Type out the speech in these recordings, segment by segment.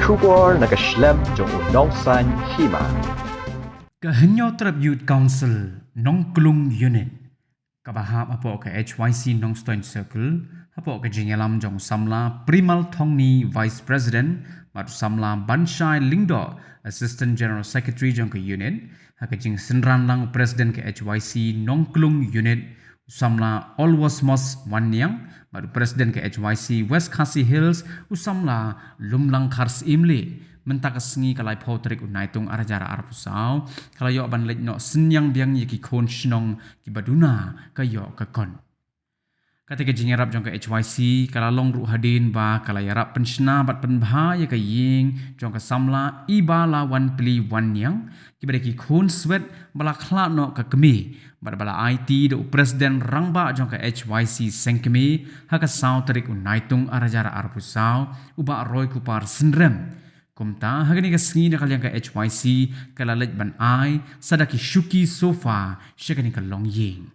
Shubor na kashlem jong unong san hima. Kahenyo Trap Youth Council Nong Klung Unit Kabahap apo ka HYC Nong Stone Circle apo ka jinyalam jong samla Primal Thongni Vice President matu samla Banshai Lingdo Assistant General Secretary jong ka unit haka jing senran lang President ka HYC Nong Klung Unit usamla Olwasmos Wanyang matu President ka HYC West Khasi Hills usamla Lumlang Khars Imli mentakasngi kalai potrik unaitung arajara arpusau kalayo ban lek no senyang biang yiki kon shnong ki baduna kayo kakon katika jingarap jong ka HYC kala long ru hadin ba kala yarap penshna bat penbha ya ka ying jong ka samla iba lawan pli wan yang ki bade ki kon swet bala khla no ka kemi bala IT do president rangba jong ka HYC sengkemi haka sautrik unaitung arajara arpusau uba roy kupar sendrem kumta hagani ka sngi na kalyang ka HYC kalalaj ban ai sadaki shuki sofa shakani ka long ying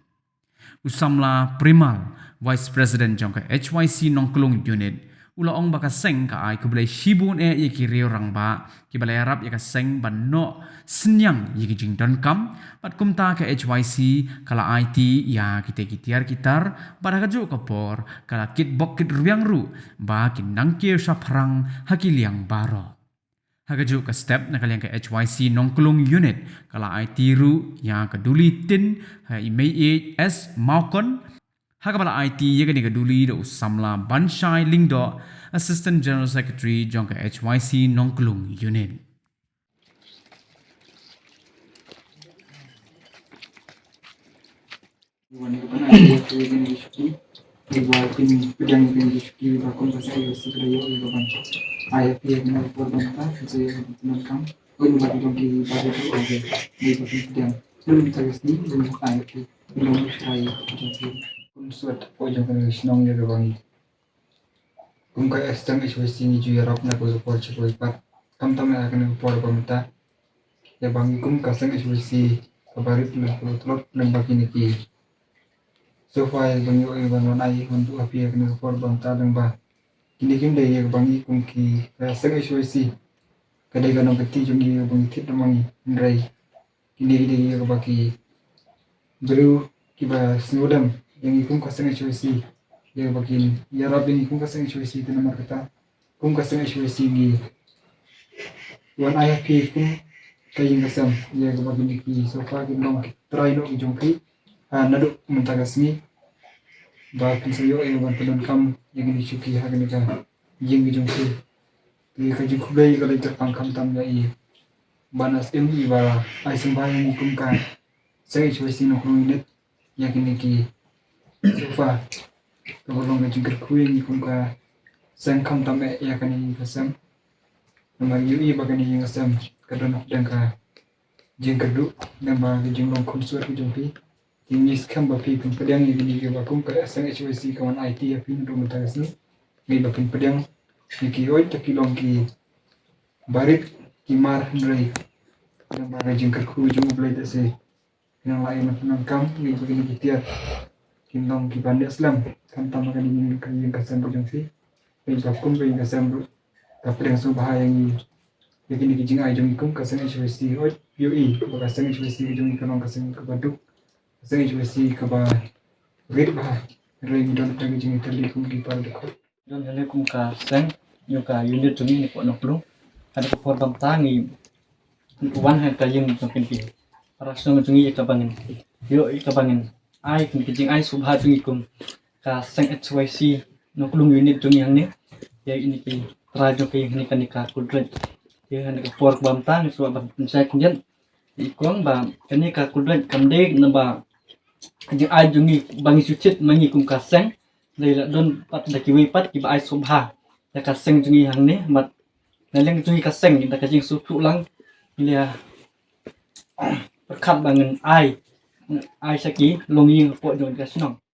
usamla Primal Vice President jong ka HYC Nongklung Unit ulaong baka seng ka ai kublay shibun yiki rio rangba kibalay arab yaka seng ban no senyang yiki jing don kam pat kumta ka HYC kala IT ya kita kitiar kitar pada kajo kapor kala kit bok kit ruang ru ba kinangkir saprang hakiliang baro hagaju ka step na kaliang ka HYC Nongklung Unit kala IT ru yang keduli tin ha imei S Maukon hagabala IT ya gani keduli do samla Banshai Lingdo Assistant General Secretary jong ka HYC Nongklung Unit IFP dengan perbandingan saya menonton belum lagi di pada itu di bagian belum terus di belum IFP belum saya jadi konsulat pojok nasional ya bang kung kaya stang HYC ni juga Europe na ko support ko ipat tam akan support pemerintah ya bang kung kasang HYC kabarit na tulot ng bagi niki so far bang yung iban ay untuk api akan support pemerintah ng ba kini kim dai yak bangi kungki sanga HYC kadai ganong kati jungi bangi tit namangi ndrai kini dai yak baki beru kiba snodam yang ikum kasanga HYC yak baki ya rabin ikum kasanga HYC itu nomor kata kum kasanga HYC gi wan IFP kum kayin kasam yak baki niki sofa ginong try no jongki naduk mentagasni ba pinsayo ay bantuan kam yang ini cuki hagan ka yang bijong si di kajing kublay kalay terpangkam tam ya i banas MI ba ay sembahyang ikum ka sa HYC Nongklung Unit yang ini ki sofa kabalong kajing kerkuing ikum ka sangkam tam ya kani kasam nama UI ba kani yang kasam kadon dan ka jing kedu nama kajing long konsulat bijong pi Ingis kan bapi pedang ini ke bakum ke asang HYC kawan IT ya pin rumah tangga sini ni bapin pedang ni oi tak kilong ki barit kimar ndrai yang baga jingkar ku jung blai dase yang lain nak kam ni begini kitiar kilong ki bandar Islam kan tamakan ini kan yang kasam bujang si ni bakum ke yang kasam ru tapi yang so bahaya yang begini kijing ai jung ikum kasang HYC oi UI kasang HYC jung ikum kasang ke baduk saya HYC kaba red bah red don tagi jing itali kum di par dekho don hene kum ka seng yo ka unit jumi ni ko Nongklung ada ko por bam tangi wan ha ka yeng to kin pi para so jungi ka bangin yo ka bangin ai kum jing ai subha jungi kum ka seng HYC Nongklung unit jumi yang ni ya ini ki rajo ki ni kan ka kudret ya hene ko por bam tang so bam sai kunjen ikong ba kani ka kudret kamde na ba kajing ai jungi bangi sucit mangi kum kaseng leila don pat da kiwi pat ki ba ai subha ya kaseng jungi hang ne mat naleng jungi kaseng da kajing supu lang ilia perkat bangen ai saki longi po jon kasnong